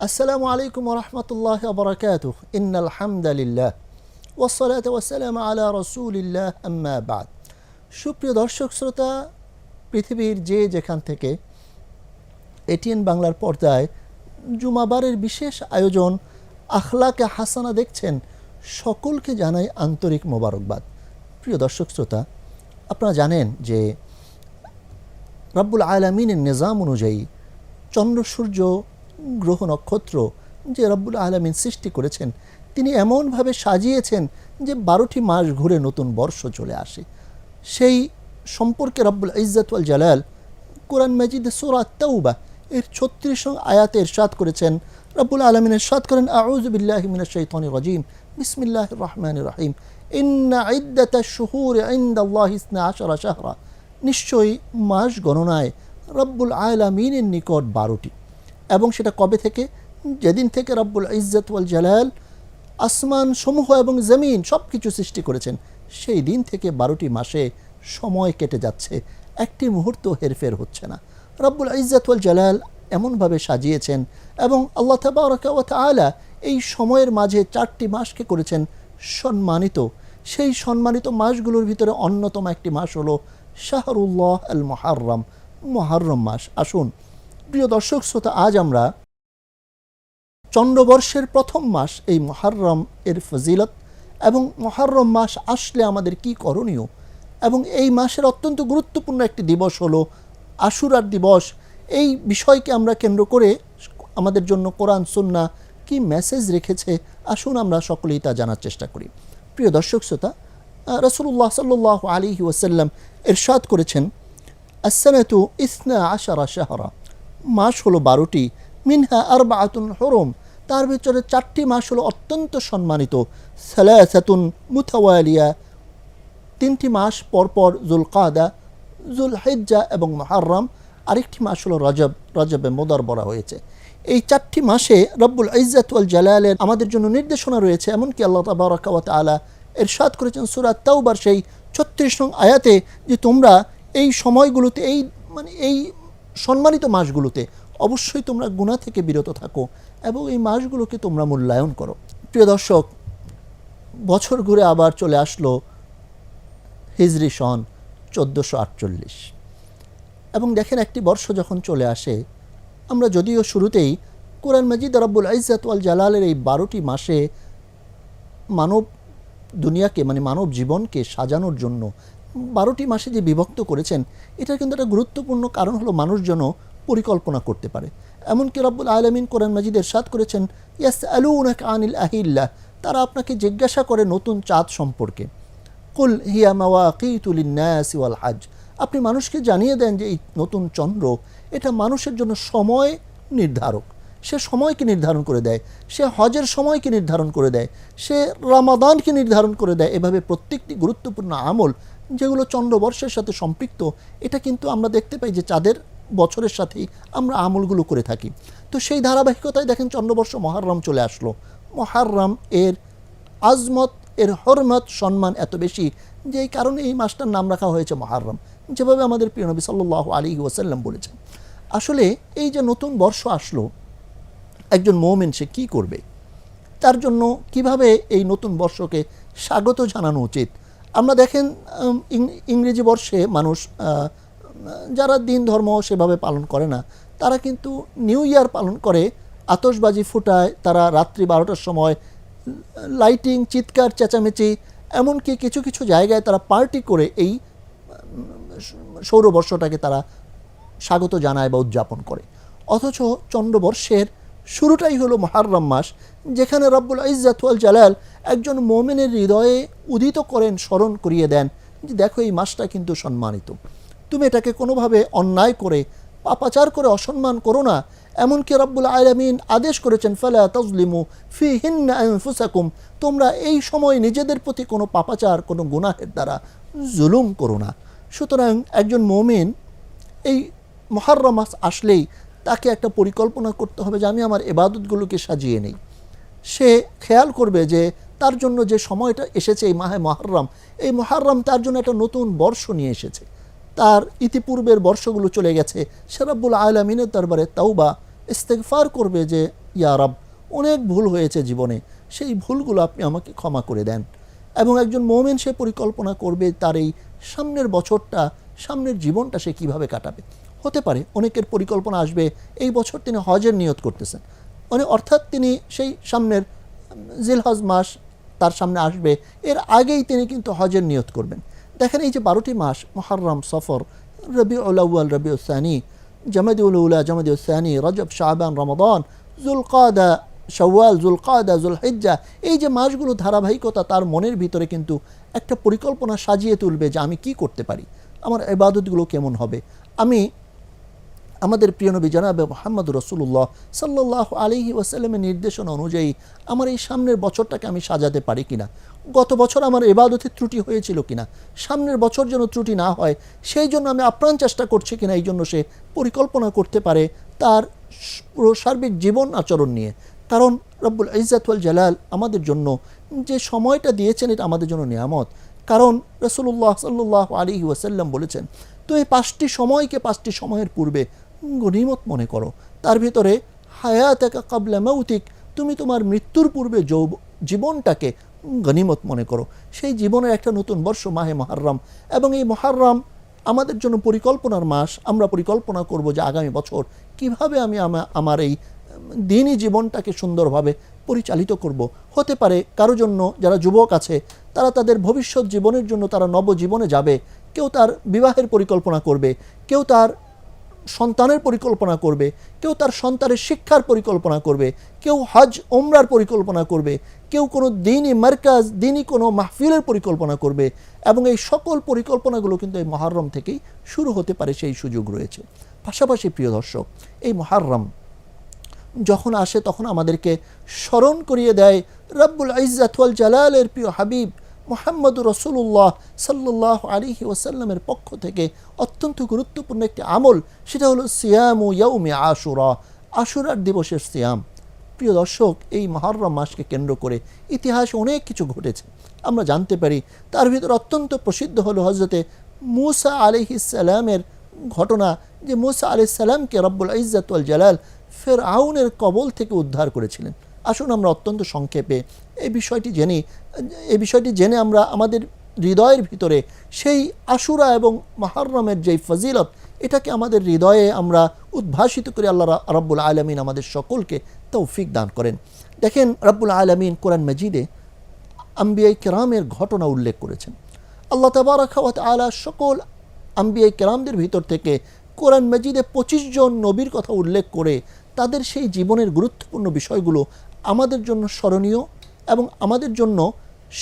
আসসালামু আলাইকুম ওয়া রাহমাতুল্লাহি ওয়া বারাকাতুহু ইন্নাল হামদালিল্লাহ ওয়াস সালাতু ওয়াস সালামু আলা রাসূলিল্লাহ আম্মা বা'দ। সুপ্রিয় দর্শক শ্রোতা, পৃথিবীর যে যেখান থেকে এটিএন বাংলার পর্দায় জুমাবারের বিশেষ আয়োজন আখলাকে হাসানা দেখছেন, সকলকে জানাই আন্তরিক মোবারকবাদ। প্রিয় দর্শক শ্রোতা, আপনারা জানেন যে রব্বুল আলামিনের নিজাম অনুযায়ী চন্দ্র সূর্য গ্রহ নক্ষত্র যে রব্বুল আলামিন সৃষ্টি করেছেন, তিনি এমনভাবে সাজিয়েছেন যে 12টি মাস ঘুরে নতুন বর্ষ চলে আসে। সেই সম্পর্কে রব্বুল ইজ্জত ওয়াল জালাল কোরআন মাজিদে সূরা তাওবা এর 36 আয়াতে ইরশাদ করেছেন। রব্বুল আলামিন ইরশাদ করেন, আউযু বিল্লাহি মিনাশ শাইতানির রাজিম, বিসমিল্লাহির রহমানির রহিম, ইন্না ইদ্দাতাশ শুহুরি ইনদাল্লাহি 12 শাহরা, নিশ্চয়ই মাস গণনায় রব্বুল আলামিনের নিকট 12টি। এবং সেটা কবে থেকে? যেদিন থেকে রব্বুল ইজ্জত ওয়াল জালাল আসমান সমূহ এবং জমিন সব কিছু সৃষ্টি করেছেন, সেই দিন থেকে 12টি মাসে সময় কেটে যাচ্ছে, একটি মুহূর্ত হেরফের হচ্ছে না। রব্বুল ইজ্জত ওয়াল জালাল এমনভাবে সাজিয়েছেন এবং আল্লাহ তাবারাকা ওয়া তাআলা এই সময়ের মাঝে 4টি মাসকে করেছেন সম্মানিত। সেই সম্মানিত মাসগুলোর ভিতরে অন্যতম একটি মাস হলো শাহরুল্লাহ আল মুহাররম, মুহররম মাস। আসুন প্রিয় দর্শক শ্রোতা, আজ আমরা চন্দ্রবর্ষের প্রথম মাস এই মুহররম এর ফজিলত এবং মুহররম মাস আসলে আমাদের কি করণীয়, এবং এই মাসের অত্যন্ত গুরুত্বপূর্ণ একটি দিবস হলো আশুরার দিবস, এই বিষয়কে আমরা কেন্দ্র করে আমাদের জন্য কোরআন সুন্নাহ কি মেসেজ রেখেছে, আসুন আমরা সকলেই তা জানার চেষ্টা করি। প্রিয় দর্শক শ্রোতা, রাসূলুল্লাহ সাল্লাল্লাহু আলাইহি ওয়াসাল্লাম ইরশাদ করেছেন, আস-সানাতু 12 শাহরা, মাস হলো 12টি, মিনহা আরবাআতুন হুরুম, তার ভিতরে 4টি মাস হলো অত্যন্ত সম্মানিত, সালাসাতুন মুতাওয়ালিয়া, 3টি মাস পরপর, যুলকাদা, যুলহিজ্জা এবং মুহররম, আরেকটি মাস হলো রজব, রজবে মুদার বলা হয়েছে। এই 4টি মাসে রব্বুল ইজ্জত ওয়াল জালালের আমাদের জন্য নির্দেশনা রয়েছে। এমনকি আল্লাহ তাবারাকা ওয়া তাআলা ইরশাদ করেছেন সূরা তাওবার সেই 36 নং আয়াতে যে তোমরা এই সময়গুলোতে এই সম্মানিত মাসগুলোতে অবশ্যই তোমরা গুনাহ থেকে বিরত থাকো এবং এই মাসগুলোকে তোমরা মূল্যায়ন করো। প্রিয় দর্শক, বছর ঘুরে আবার চলে আসলো হিজরি সন 1448, এবং দেখেন একটি বর্ষ যখন চলে আসে, আমরা যদিও শুরুতেই কোরআন মাজিদ রব্বুল ইজ্জত ওয়াল জালালের এই 12টি মাসে মানব দুনিয়াকে মানব জীবনকে সাজানোর জন্য 12টি মাসে যে বিভক্ত করেছেন, এটা কিন্তু একটা গুরুত্বপূর্ণ কারণ হলো মানুষ যেন পরিকল্পনা করতে পারে। এমনকি রব্বুল আলামিন কোরআন মাজিদে ইরশাদ করেছেন, ইয়াসআলুনাকা আনিল আহিল্লাহ, তারা আপনাকে জিজ্ঞাসা করে নতুন চাঁদ সম্পর্কে, কুল হিয়া মাওয়াকিতু লিন-নাসি ওয়াল হজ, আপনি মানুষকে জানিয়ে দেন যে এই নতুন চন্দ্র এটা মানুষের জন্য সময় নির্ধারক, সে সময়কে নির্ধারণ করে দেয়, সে হজের সময়কে নির্ধারণ করে দেয়, সে রমাদানকে নির্ধারণ করে দেয়। এভাবে প্রত্যেকটি গুরুত্বপূর্ণ আমল যেগুলো চন্দ্রবর্ষের সাথে সম্পৃক্ত, এটা কিন্তু আমরা দেখতে পাই যে চাঁদের বছরের সাথেই আমরা আমলগুলো করে থাকি। তো সেই ধারাবাহিকতায় দেখেন চন্দ্রবর্ষ মুহররম চলে আসলো। মুহররম এর আজমত, এর হরমত, সম্মান এত বেশি যে এই কারণে এই মাসটার নাম রাখা হয়েছে মুহররম, যেভাবে আমাদের প্রিয় নবী সাল্লাল্লাহু আলাইহি ওয়াসাল্লাম বলেছেন। আসলে এই যে নতুন বর্ষ আসলো, একজন মুমিন সে কী করবে, তার জন্য কিভাবে এই নতুন বর্ষকে স্বাগত জানানো উচিত। আমরা দেখেন ইংরেজি বর্ষে মানুষ যারা দিন ধর্ম সেভাবে পালন করে না, তারা কিন্তু নিউ ইয়ার পালন করে, আতশবাজি ফুটায়, তারা রাত্রি 12টার সময় লাইটিং, চিৎকার, চেঁচামেচি, এমনকি কিছু কিছু জায়গায় তারা পার্টি করে এই সৌরবর্ষটাকে তারা স্বাগত জানায় বা উদযাপন করে। অথচ চন্দ্রবর্ষের শুরুটাই হলো মুহররম মাস, যেখানে রব্বুল ইজ্জত ওয়াল জালাল একজন মুমিনের হৃদয়ে উদিত করেন, স্মরণ করিয়ে দেন যে দেখো এই মাসটা কিন্তু সম্মানিত, তুমি এটাকে কোনোভাবে অন্যায় করে পাপাচার করে অসম্মান করো না। এমনকি রব্বুল আলামিন আদেশ করেছেন, ফালা তাজলিমু ফিহিন্না আনফুসাকুম, তোমরা এই সময় নিজেদের প্রতি কোনো পাপাচার, কোনো গুনাহের দ্বারা জুলুম করো না। সুতরাং একজন মুমিন এই মুহররম মাস আসলেই তাকে একটা পরিকল্পনা করতে হবে যে আমি আমার ইবাদতগুলোকে সাজিয়ে নেই। সে খেয়াল করবে যে তার জন্য যে সময়টা এসেছে এই মাহে মুহররম, এই মুহররম তার জন্য একটা নতুন বর্ষ নিয়ে এসেছে, তার ইতিপূর্বের বর্ষগুলো চলে গেছে। সে রব্বুল আলামিনের দরবারে তাওবা ইস্তেগফার করবে যে ইয়া রব, অনেক ভুল হয়েছে জীবনে, সেই ভুলগুলো আপনি আমাকে ক্ষমা করে দেন। এবং একজন মোমেন সে পরিকল্পনা করবে তার এই সামনের বছরটা, সামনের জীবনটা সে কিভাবে কাটাবে। হতে পারে অনেকের পরিকল্পনা আসবে এই বছর তিনি হজের নিয়ত করতেছেন, মানে অর্থাৎ তিনি সেই সামনের জিলহজ মাস তার সামনে আসবে, এর আগেই তিনি কিন্তু হজের নিয়ত করবেন। দেখেন এই যে 12টি মাস, মুহররম, সফর, রবিউল আউয়াল, রবিউল সানি, জামাদিউল উলা, জামাদিউল সানি, রজব, শাবান, রমাদান, জুলকাদা, শাওয়াল, জুলকাদা, জুলহিজ্জা, এই যে মাসগুলো ধারাবাহিকতা, তার মনের ভিতরে কিন্তু একটা পরিকল্পনা সাজিয়ে তুলবে যে আমি কি করতে পারি, আমার ইবাদতগুলো কেমন হবে, আমি আমাদের প্রিয় নবী জনাবে মুহাম্মদ রাসূলুল্লাহ সাল্লাল্লাহু আলাইহি ওয়াসাল্লামের নির্দেশনা অনুযায়ী আমার এই সামনের বছরটাকে আমি সাজাতে পারি কিনা, গত বছর আমার ইবাদতে ত্রুটি হয়েছিল কিনা, সামনের বছর যেন ত্রুটি না হয় সেই জন্য আমি আপ্রাণ চেষ্টা করছি কিনা, এই জন্য সে পরিকল্পনা করতে পারে তার পুরো সার্বিক জীবন আচরণ নিয়ে। কারণ রব্বুল ইজ্জত ওয়াল জালাল আমাদের জন্য যে সময়টা দিয়েছেন এটা আমাদের জন্য নিয়ামত। কারণ রাসূলুল্লাহ সাল্লাল্লাহু আলাইহি ওয়াসাল্লাম বলেছেন, তো এই 5টি সময়কে 5টি সময়ের পূর্বে গনিমত মনে করো, তার ভিতরে হায়াতাকা ক্বাবলা মাউতিক, তুমি তোমার মৃত্যুর পূর্বে জীবনটাকে গনিমত মনে করো। সেই জীবনের একটা নতুন বর্ষ মাহে মুহররম, এবং এই মুহররম আমাদের জন্য পরিকল্পনার মাস। আমরা পরিকল্পনা করব যে আগামী বছর কিভাবে আমি আমার এই দিনই জীবনটাকে সুন্দরভাবে পরিচালিত করব। হতে পারে কারো জন্য, যারা যুবক আছে তারা তাদের ভবিষ্যৎ জীবনের জন্য তারা নবজীবনে যাবে, কেউ তার বিবাহের পরিকল্পনা করবে, কেউ তার সন্তানের পরিকল্পনা করবে, কেউ তার সন্তানের শিক্ষার পরিকল্পনা করবে, কেউ হজ ওমরার পরিকল্পনা করবে, কেউ কোনো দিনই মার্কাজ, দিনই কোনো মাহফিলের পরিকল্পনা করবে। এবং এই সকল পরিকল্পনাগুলো কিন্তু এই মুহররম থেকেই শুরু হতে পারে, সেই সুযোগ রয়েছে। পাশাপাশি প্রিয় দর্শক, এই মুহররম যখন আসে তখন আমাদেরকে স্মরণ করিয়ে দেয় রব্বুল ইজ্জত ওয়াল জালালের প্রিয় হাবিব মুহাম্মদুর রাসূলুল্লাহ সাল্লাল্লাহু আলাইহি ওয়াসাল্লামের পক্ষ থেকে অত্যন্ত গুরুত্বপূর্ণ একটি আমল, সেটা হলো সিয়ামু ইয়াউমি আশুরা, আশুরার দিবসের সিয়াম। প্রিয় দর্শক, এই মুহররম মাসকে কেন্দ্র করে ইতিহাসে অনেক কিছু ঘটেছে আমরা জানতে পারি। তার ভিতর অত্যন্ত প্রসিদ্ধ হলো হযরতে মূসা আলাইহিস সালামের ঘটনা, যে মূসা আলাইহিস সালামকে রব্বুল ইজ্জত ওয়াল জালাল ফিরআউনের কবল থেকে উদ্ধার করেছিলেন। আসুন আমরা অত্যন্ত সংক্ষেপে এই বিষয়টি জেনে আমরা আমাদের হৃদয়ের ভিতরে সেই আশুরা এবং মুহররমের যেই ফজিলত, এটাকে আমাদের হৃদয়ে আমরা উদ্ভাসিত করে আল্লাহ রাব্বুল আলামিন আমাদের সকলকে তৌফিক দান করেন। দেখেন রাব্বুল আলামিন কোরআন মাজিদে আম্বিয়ায়ে কেরামের ঘটনা উল্লেখ করেছেন। আল্লাহ তাবারাকা ওয়া তাআলা সকল আম্বিয়ায়ে কেরামদের ভিতর থেকে কোরআন মাজিদে 25 জন নবীর কথা উল্লেখ করে তাদের সেই জীবনের গুরুত্বপূর্ণ বিষয়গুলো আমাদের জন্য স্মরণীয় এবং আমাদের জন্য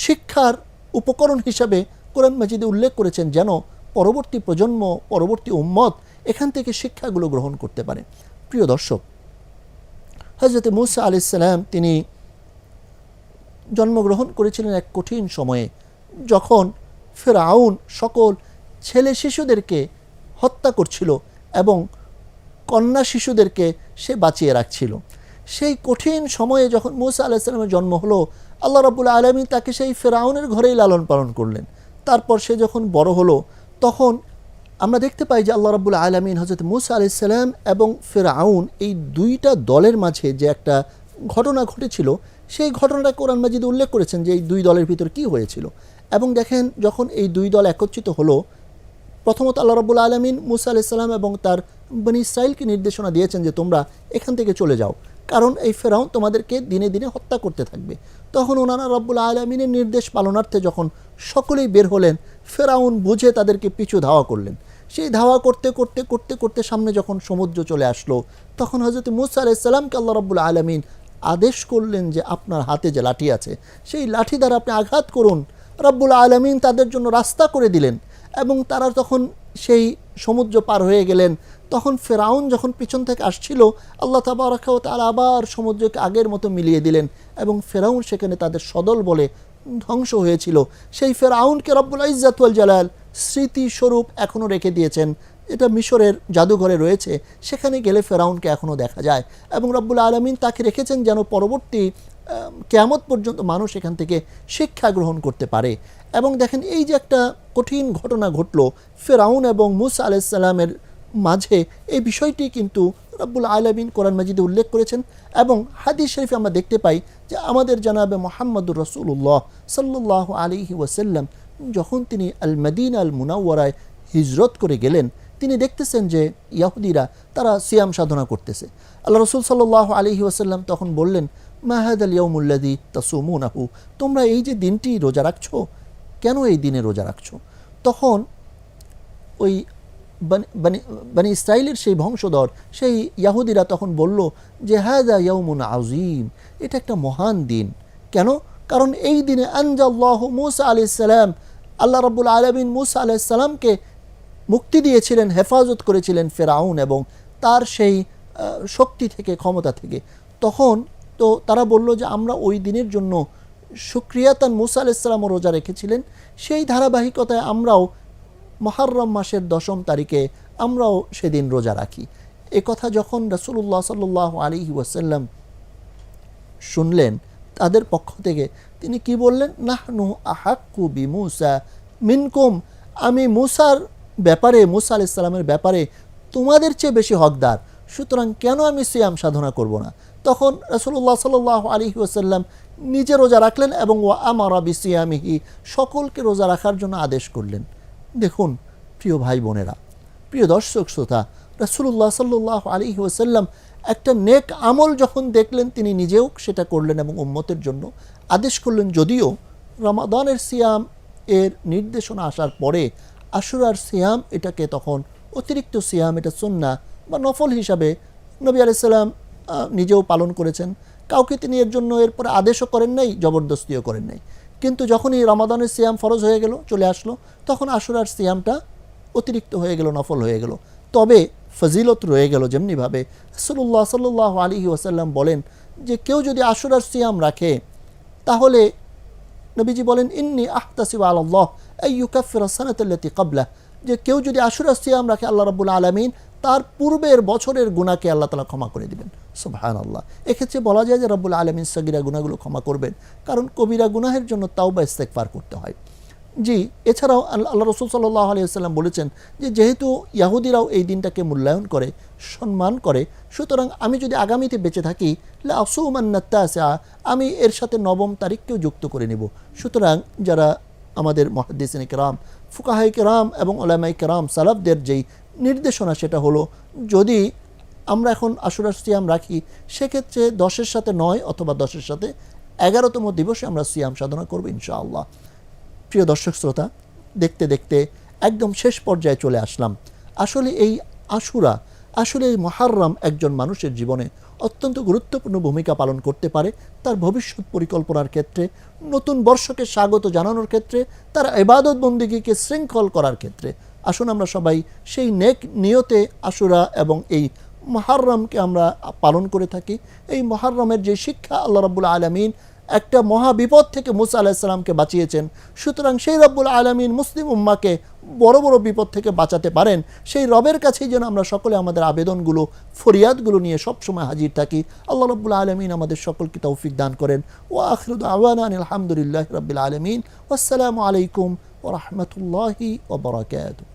শিক্ষার উপকরণ হিসাবে কোরআন মাজিদে উল্লেখ করেছেন, যেন পরবর্তী প্রজন্ম, পরবর্তী উম্মত এখান থেকে শিক্ষাগুলো গ্রহণ করতে পারে। প্রিয় দর্শক, হযরত মূসা আলাইহিস সালাম তিনি জন্মগ্রহণ করেছিলেন এক কঠিন সময়ে, যখন ফিরআউন সকল ছেলে শিশুদেরকে হত্যা করছিল এবং কন্যা শিশুদেরকে সে বাঁচিয়ে রাখছিল। সেই কঠিন সময়ে যখন মূসা আলাইহিস সালামের জন্ম হলো, আল্লাহ রাব্বুল আলামিন তাকে সেই ফিরআউনের ঘরেই লালন পালন করলেন। তারপর সে যখন বড় হলো, তখন আমরা দেখতে পাই যে আল্লাহ রাব্বুল আলামিন হযরত মূসা আলাইহিস সালাম এবং ফিরআউন এই দুইটা দলের মাঝে যে একটা ঘটনা ঘটেছিল, সেই ঘটনাটা কোরআন মাজিদে উল্লেখ করেছেন যে এই দুই দলের ভিতর কি হয়েছিল। এবং দেখেন যখন এই দুই দল একত্রিত হলো, প্রথমত আল্লাহ রাব্বুল আলামিন মূসা আলাইহিস সালাম এবং তার বনী ইসরাইলকে নির্দেশনা দিয়েছেন যে তোমরা এখান থেকে চলে যাও, কারণ এই ফিরআউন তোমাদেরকে দিনে দিনে হত্যা করতে থাকবে। তখন ওনারা রাব্বুল আলামিনের নির্দেশ পালনার্থে যখন সকলেই বের হলেন, ফিরআউন বুঝে তাদেরকে পিছু ধাওয়া করলেন। সেই ধাওয়া করতে করতে করতে করতে সামনে যখন সমুদ্র চলে আসলো, তখন হযরত মূসা আলাইহিস সালামকে আল্লাহ রাব্বুল আলামিন আদেশ করলেন যে আপনার হাতে যে লাঠি আছে সেই লাঠি দ্বারা আপনি আঘাত করুন। রাব্বুল আলামিন তাদের জন্য রাস্তা করে দিলেন এবং তারা তখন সেই সমুদ্র পার হয়ে গেলেন। তখন ফিরআউন যখন পিছন থেকে আসছিল, আল্লাহ তাবারাকা ওয়া তাআলা আবার সমুদ্রকে আগের মতো মিলিয়ে দিলেন এবং ফিরআউন সেখানে তাদের সদল বলে ধ্বংস হয়েছিল। সেই ফিরআউনকে রব্বুল ইজ্জত ওয়াল জালাল স্মৃতিস্বরূপ এখনও রেখে দিয়েছেন, এটা মিশরের জাদুঘরে রয়েছে, সেখানে গেলে ফিরআউনকে এখনও দেখা যায়। এবং রব্বুল আলামিন তাকে রেখেছেন যেন পরবর্তী কিয়ামত পর্যন্ত মানুষ এখান থেকে শিক্ষা গ্রহণ করতে পারে। এবং দেখেন এই যে একটা কঠিন ঘটনা ঘটলো ফিরআউন এবং মূসা আলাইহিস সালামের মাঝে এই বিষয়টি কিন্তু রব্বুল আলামিন কোরআন মাজিদে উল্লেখ করেছেন। এবং হাদিস শরীফে আমরা দেখতে পাই যে আমাদের জনাবে মুহাম্মদুর রাসূলুল্লাহ সাল্লাল্লাহু আলাইহি ওয়াসাল্লাম যখন তিনি আল মদিনা আল মুনাওয়ারায় হিজরত করে গেলেন, তিনি দেখতেছেন যে ইহুদিরা তারা সিয়াম সাধনা করতেছে। আল্লাহ রসুল সাল্লাল্লাহু আলাইহি ওয়াসাল্লাম তখন বললেন, মা হাদাল ইয়াউমুল্লাযী তাসুমুনাহু, তোমরা এই যে দিনটি রোজা রাখছো, কেন এই দিনে রোজা রাখছো? তখন ওই বানি ইসরাইলের সেই বংশধর সেই ইয়াহুদিরা তখন বলল যে হাযা ইয়াউমুন আযীম, এটা একটা মহান দিন। কেন? কারণ এই দিনে আনজাল্লাহু মূসা আলাইহিস সালাম, আল্লাহ রাব্বুল আলামিন মূসা আলাইহিস সালামকে মুক্তি দিয়েছিলেন, হেফাজত করেছিলেন ফেরাউন এবং তার সেই শক্তি থেকে, ক্ষমতা থেকে। তখন তো তারা বলল যে আমরা ওই দিনের জন্য শুকরিয়াতান মূসা আলাইহিস সালামও রোজা রেখেছিলেন, সেই ধারাবাহিকতায় আমরাও মুহররম মাসের 10 তারিখে আমরাও সেদিন রোজা রাখি। এ কথা যখন রাসূলুল্লাহ সাল্লাল্লাহু আলাইহি ওয়াসাল্লাম শুনলেন তাদের পক্ষ থেকে, তিনি কি বললেন? নাহনু আহাক্কু বিমূসা মিনকুম, আমি মূসার ব্যাপারে, মূসা আলাইহিস সালামের ব্যাপারে তোমাদের চেয়ে বেশি হকদার, সুতরাং কেন আমি সিয়াম সাধনা করব না? তখন রাসূলুল্লাহ সাল্লাল্লাহু আলাইহি ওয়াসাল্লাম নিজে রোজা রাখলেন এবং ওয়া আমারা বিসিয়ামিহি, সকলকে রোজা রাখার জন্য আদেশ করলেন। দেখুন প্রিয় ভাই বোনেরা, প্রিয় দর্শক শ্রোতা, রাসূলুল্লাহ সাল্লাল্লাহু আলাইহি ওয়াসাল্লাম একটা নেক আমল যখন দেখলেন তিনি নিজেও সেটা করলেন এবং উম্মতের জন্য আদেশ করলেন। যদিও রমাদানের সিয়াম এর নির্দেশনা আসার পরে আশুরার সিয়াম এটাকে তখন অতিরিক্ত সিয়াম, এটা সুন্নাহ বা নফল হিসাবে নবী আলাইহিস সালাম নিজেও পালন করেছেন। কাউকে তিনি এর জন্য এরপরে আদেশও করেন নাই, জবরদস্তিও করেন নাই। কিন্তু যখনই রমাদানের সিয়াম ফরজ হয়ে গেল, চলে আসলো, তখন আশুরার সিয়ামটা অতিরিক্ত হয়ে গেল, নফল হয়ে গেল। তবে ফজিলত রয়ে গেল যেমনিভাবে রাসূলুল্লাহ সাল্লাল্লাহু আলাইহি ওয়াসাল্লাম বলেন যে কেউ যদি আশুরার সিয়াম রাখে তাহলে নবীজি বলেন ইন্নী আহতাসিবু আলাল্লাহ আইয়ুকাফিরা সানাতাল্লাতী ক্বাবলা, যে কেউ যদি আশুরার সিয়াম রাখে আল্লাহ রাব্বুল আলামিন তার পূর্বের বছরের গুনাহকে আল্লাহ তাআলা ক্ষমা করে দিবেন। সুবহানাল্লাহ। এক্ষেত্রে বলা যায় যে রাব্বুল আলামিন সগীরা গুনাহগুলো ক্ষমা করবেন, কারণ কবিরা গুনাহের জন্য তাওবা ইস্তেগফার করতে হয়। জি, এছাড়াও আল্লাহ রসুল সাল্লাল্লাহু আলাইহি ওয়াসাল্লাম বলেছেন যে যেহেতু ইহুদিরাও এই দিনটাকে মূল্যায়ন করে, সম্মান করে, সুতরাং আমি যদি আগামীতে বেঁচে থাকি লা আসুমান্না তাসিআ, আমি এর সাথে 9 তারিখকেও যুক্ত করে নেব। সুতরাং যারা আমাদের মুহাদ্দিসিনে কেরাম, ফুকাহায়ে কেরাম এবং উলামায়ে কেরাম সালাফদের যেই নির্দেশনা সেটা হলো যদি আমরা এখন আশুরার সিয়াম রাখি সেক্ষেত্রে 10-এর সাথে 9 অথবা 10-এর সাথে 11তম দিবসে আমরা সিয়াম সাধনা করব ইনশাআল্লাহ। প্রিয় দর্শক শ্রোতা, দেখতে দেখতে একদম শেষ পর্যায়ে চলে আসলাম। আসলে এই আশুরা, আসলে এই মুহররম একজন মানুষের জীবনে অত্যন্ত গুরুত্বপূর্ণ ভূমিকা পালন করতে পারে তার ভবিষ্যৎ পরিকল্পনার ক্ষেত্রে, নতুন বর্ষকে স্বাগত জানানোর ক্ষেত্রে, তার ইবাদত বন্দেগীকে শৃঙ্খল করার ক্ষেত্রে। আসুন আমরা সবাই সেই নেক নিয়তে আশুরা এবং এই মুহররমকে আমরা পালন করে থাকি। এই মুহররমের যে শিক্ষা আল্লাহ রাব্বুল আলামিন একটা মহা বিপদ থেকে মুসা আলাইহিস সালামকে বাঁচিয়েছেন, সুতরাং সেই রব্বুল আলামিন মুসলিম উম্মাহকে বড় বড় বিপদ থেকে বাঁচাতে পারেন, সেই রবের কাছেই যেন আমরা সকলে আমাদের আবেদনগুলো, ফরিয়াদগুলো নিয়ে সবসময় হাজির থাকি। আল্লাহ রাব্বুল আলামিন আমাদের সকলকে তৌফিক দান করেন। ওয়া আখিরু দাওয়ানা আলহামদুলিল্লাহি রাব্বিল আলামিন। ওয়াসসালামু আলাইকুম ওয়া রাহমাতুল্লাহি ওয়া বারাকাতুহু।